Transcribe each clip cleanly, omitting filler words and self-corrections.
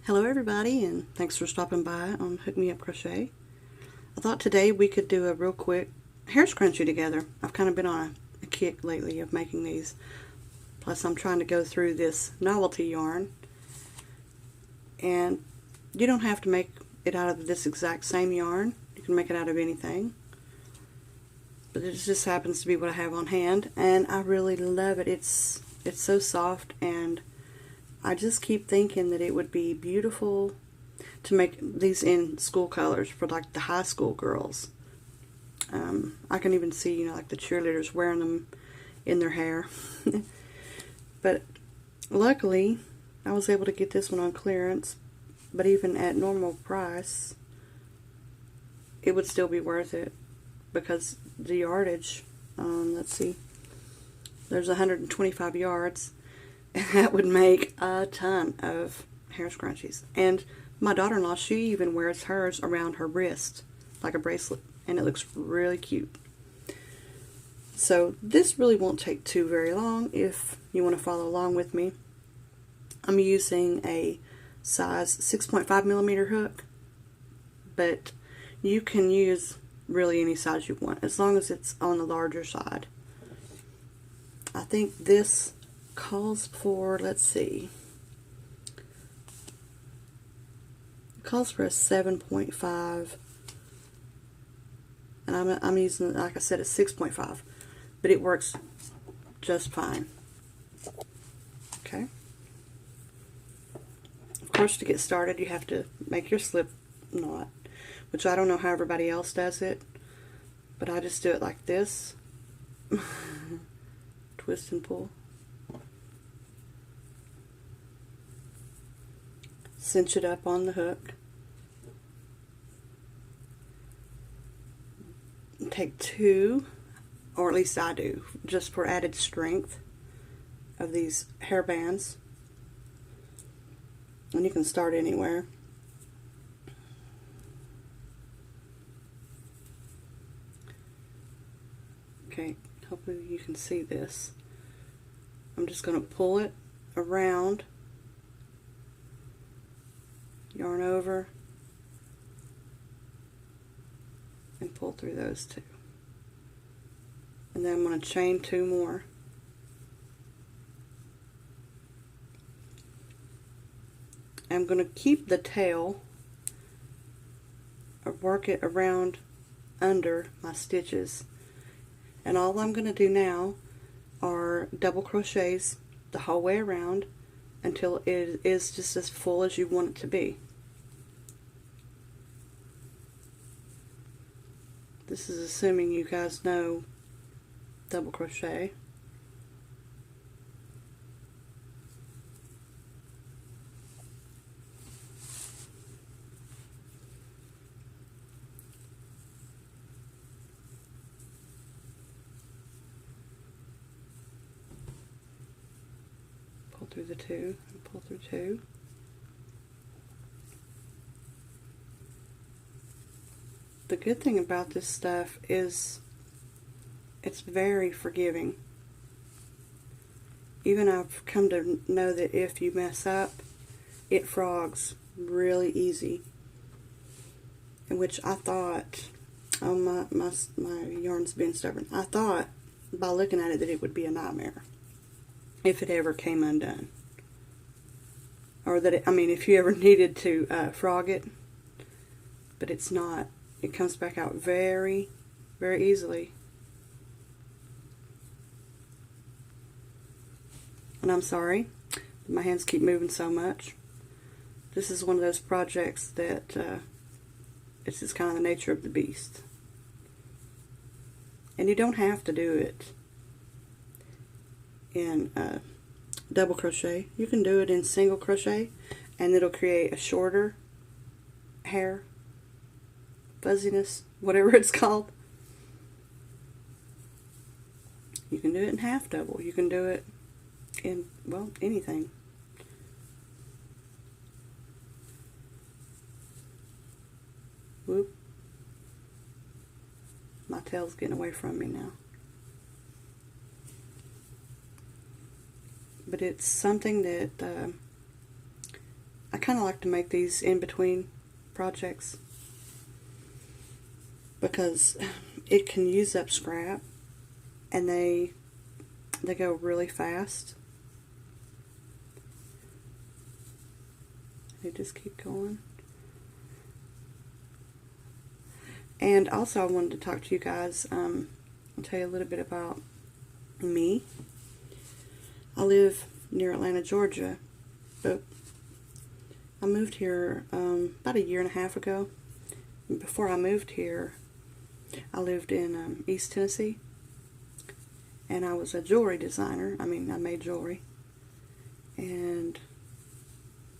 Hello everybody, and thanks for stopping by on Hook Me Up Crochet. I thought today we could do a real quick hair scrunchie together. I've kind of been on a kick lately of making these. Plus I'm trying to go through this novelty yarn. And you don't have to make it out of this exact same yarn. You can make it out of anything. But it just happens to be what I have on hand, and I really love it. It's so soft, and I just keep thinking that it would be beautiful to make these in school colors for like the high school girls. I can even see, like the cheerleaders wearing them in their hair. But luckily, I was able to get this one on clearance, but even at normal price, it would still be worth it because the yardage, let's see, there's 125 yards. That would make a ton of hair scrunchies. And my daughter-in-law, she even wears hers around her wrist like a bracelet, and it looks really cute. So this really won't take too very long if you want to follow along with me. I'm using a size 6.5 millimeter hook, but you can use really any size you want as long as it's on the larger side. I think this calls for, let's see, it calls for a 7.5, and I'm using, like I said, a 6.5, but it works just fine. Okay. Of course, to get started, you have to make your slip knot, which I don't know how everybody else does it, but I just do it like this. Twist and pull. Cinch it up on the hook. Take two, or at least I do, just for added strength, of these hair bands. And you can start anywhere. Okay, hopefully you can see this. I'm just going to pull it around, yarn over, and pull through those two. And then I'm going to chain two more. I'm going to keep the tail, or work it around under my stitches. And all I'm going to do now are double crochets the whole way around until it is just as full as you want it to be. This is assuming you guys know double crochet. Pull through the two, and pull through two. The good thing about this stuff is it's very forgiving. Even I've come to know that if you mess up, it frogs really easy. In which I thought, oh, my yarn's been stubborn. I thought by looking at it that it would be a nightmare if it ever came undone. Or that, if you ever needed to frog it, but it's not. It comes back out very, very easily. And I'm sorry, my hands keep moving so much. This is one of those projects that it's just kind of the nature of the beast. And you don't have to do it in double crochet. You can do it in single crochet, and it'll create a shorter hair fuzziness, whatever it's called. You can do it in half double. You can do it in, well, anything. Whoop. My tail's getting away from me now. But it's something that I kind of like to make these in between projects because it can use up scrap, and they go really fast. They just keep going. And also I wanted to talk to you guys, and tell you a little bit about me. I live near Atlanta, Georgia, but I moved here about a year and a half ago. Before I moved here, I lived in East Tennessee, and I was a jewelry designer. I mean, I made jewelry, and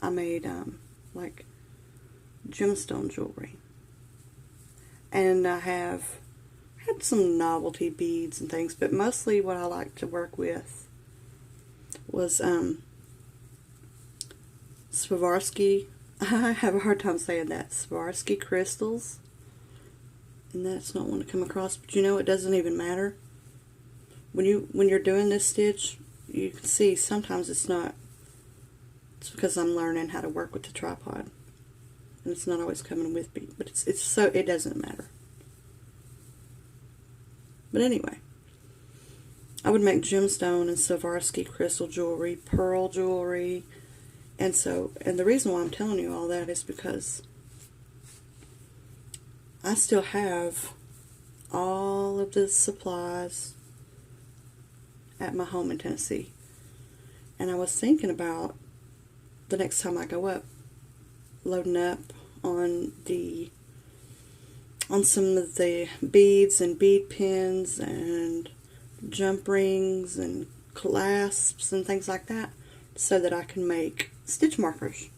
I made like gemstone jewelry, and I had some novelty beads and things, but mostly what I like to work with was Swarovski. I have a hard time saying that. Swarovski crystals. And that's not one to come across, but you know, it doesn't even matter. When you're doing this stitch, you can see sometimes it's not. It's because I'm learning how to work with the tripod, and it's not always coming with me. But it's so it doesn't matter. But anyway, I would make gemstone and Swarovski crystal jewelry, pearl jewelry, and the reason why I'm telling you all that is because I still have all of the supplies at my home in Tennessee, and I was thinking about the next time I go up, loading up on some of the beads and bead pins and jump rings and clasps and things like that, so that I can make stitch markers.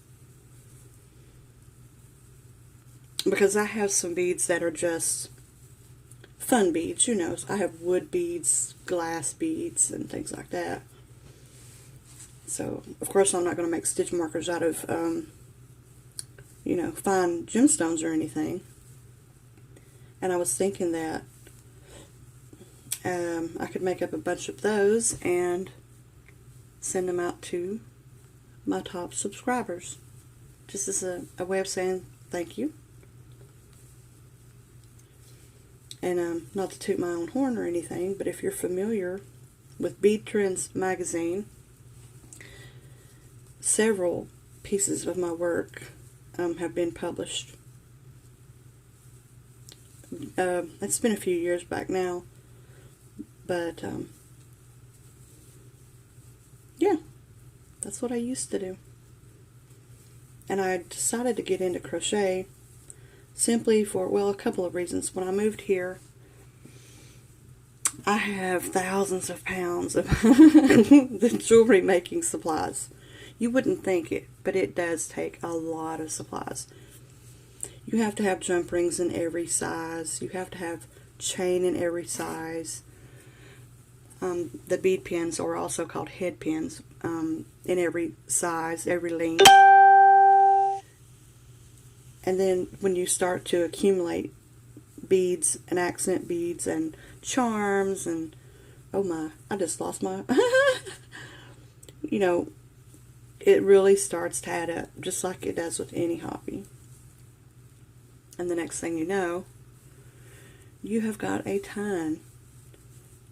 Because I have some beads that are just fun beads, you know. I have wood beads, glass beads, and things like that. So, of course, I'm not going to make stitch markers out of, you know, fine gemstones or anything. And I was thinking that I could make up a bunch of those and send them out to my top subscribers. Just as a way of saying thank you. And not to toot my own horn or anything, but if you're familiar with Bead Trends magazine, several pieces of my work have been published. It's been a few years back now, but yeah, that's what I used to do. And I decided to get into crochet simply for, well, a couple of reasons. When I moved here, I have thousands of pounds of the jewelry making supplies. You wouldn't think it, but it does take a lot of supplies. You have to have jump rings in every size. You have to have chain in every size. The bead pins, or also called head pins, in every size, every length. And then when you start to accumulate beads and accent beads and charms and, oh my, I just lost my, you know, it really starts to add up, just like it does with any hobby. And the next thing you know, you have got a ton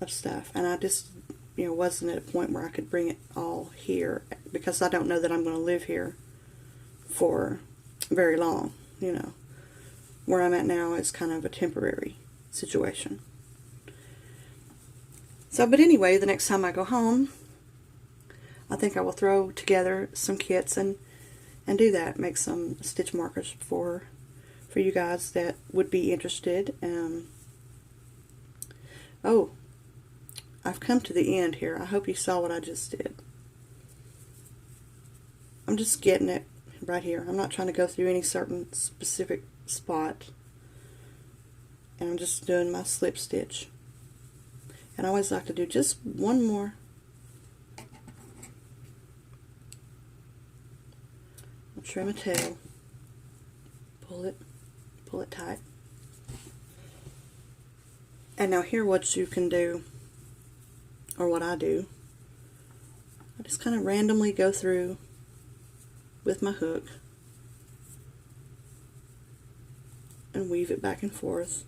of stuff. And I just, you know, wasn't at a point where I could bring it all here, because I don't know that I'm going to live here for very long. You know, where I'm at now is kind of a temporary situation. So, but anyway, the next time I go home, I think I will throw together some kits and do that. Make some stitch markers for you guys that would be interested. Oh, I've come to the end here. I hope you saw what I just did. I'm just getting it right here. I'm not trying to go through any certain specific spot. And I'm just doing my slip stitch. And I always like to do just one more. I'll trim a tail. Pull it tight. And now here what you can do, or what I do, I just kind of randomly go through with my hook and weave it back and forth.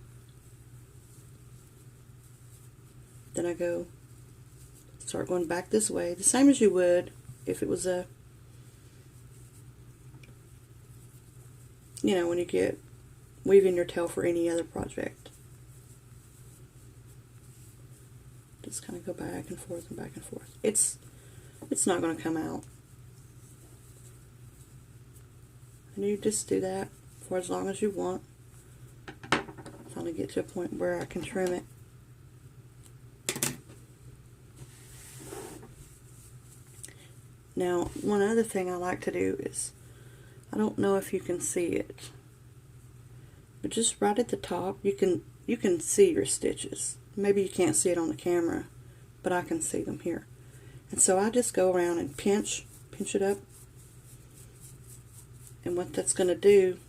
Then I start going back this way, the same as you would if it was a, when you get weaving your tail for any other project. Just kind of go back and forth and back and forth. It's not going to come out. And you just do that for as long as you want. Finally get to a point where I can trim it. Now, one other thing I like to do is, I don't know if you can see it, but just right at the top, you can see your stitches. Maybe you can't see it on the camera, but I can see them here. And so I just go around and pinch it up. And what that's going to do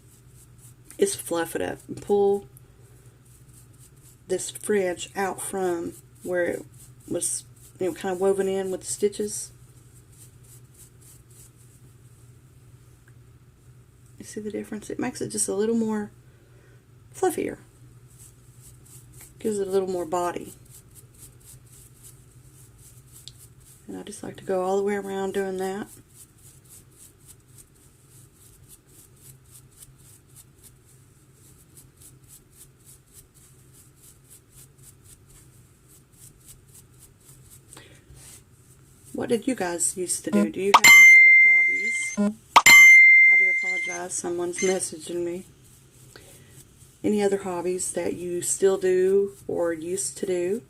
is fluff it up and pull this fringe out from where it was, kind of woven in with the stitches. You see the difference? It makes it just a little more fluffier. Gives it a little more body. And I just like to go all the way around doing that. What did you guys used to do? Do you have any other hobbies? I do apologize, someone's messaging me. Any other hobbies that you still do or used to do?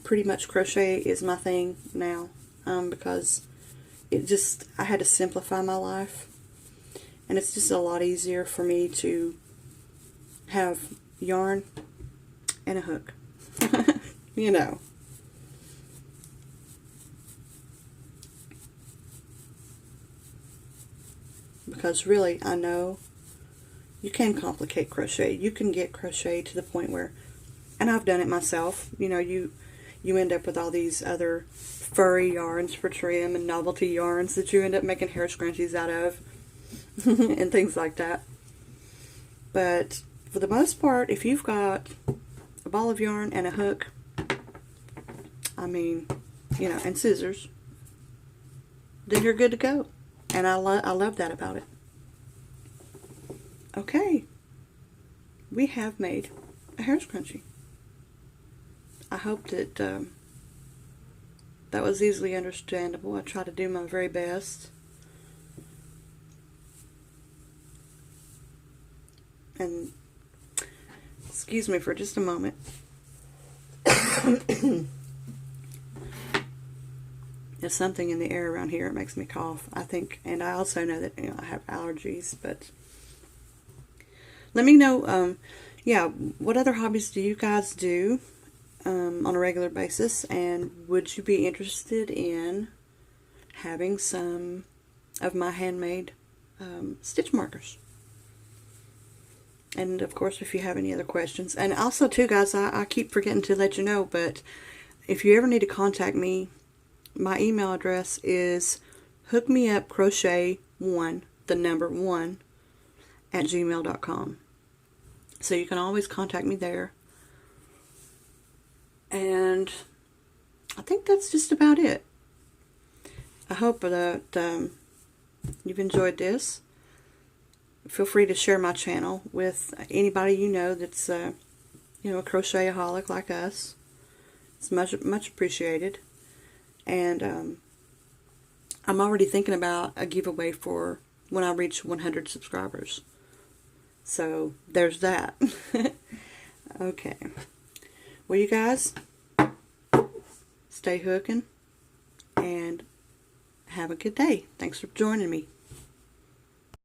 Pretty much crochet is my thing now, because I had to simplify my life, and it's just a lot easier for me to have yarn and a hook. Because really, I know you can complicate crochet. You can get crochet to the point where, and I've done it myself, you end up with all these other furry yarns for trim and novelty yarns that you end up making hair scrunchies out of and things like that. But for the most part, if you've got a ball of yarn and a hook, and scissors, then you're good to go. And I love that about it. Okay, we have made a hair scrunchie. I hope that that was easily understandable. I try to do my very best. And excuse me for just a moment. There's something in the air around here. It makes me cough, I think. And I also know that I have allergies. But let me know, what other hobbies do you guys do on a regular basis? And would you be interested in having some of my handmade stitch markers? And of course, if you have any other questions. And also too, guys, I keep forgetting to let you know, but if you ever need to contact me, my email address is hookmeupcrochet1, the number 1, at gmail.com. So you can always contact me there. And I think that's just about it. I hope that you've enjoyed this. Feel free to share my channel with anybody you know that's a crochet-aholic like us. It's much appreciated. And I'm already thinking about a giveaway for when I reach 100 subscribers. So there's that. Okay. Well, you guys, stay hooking and have a good day. Thanks for joining me.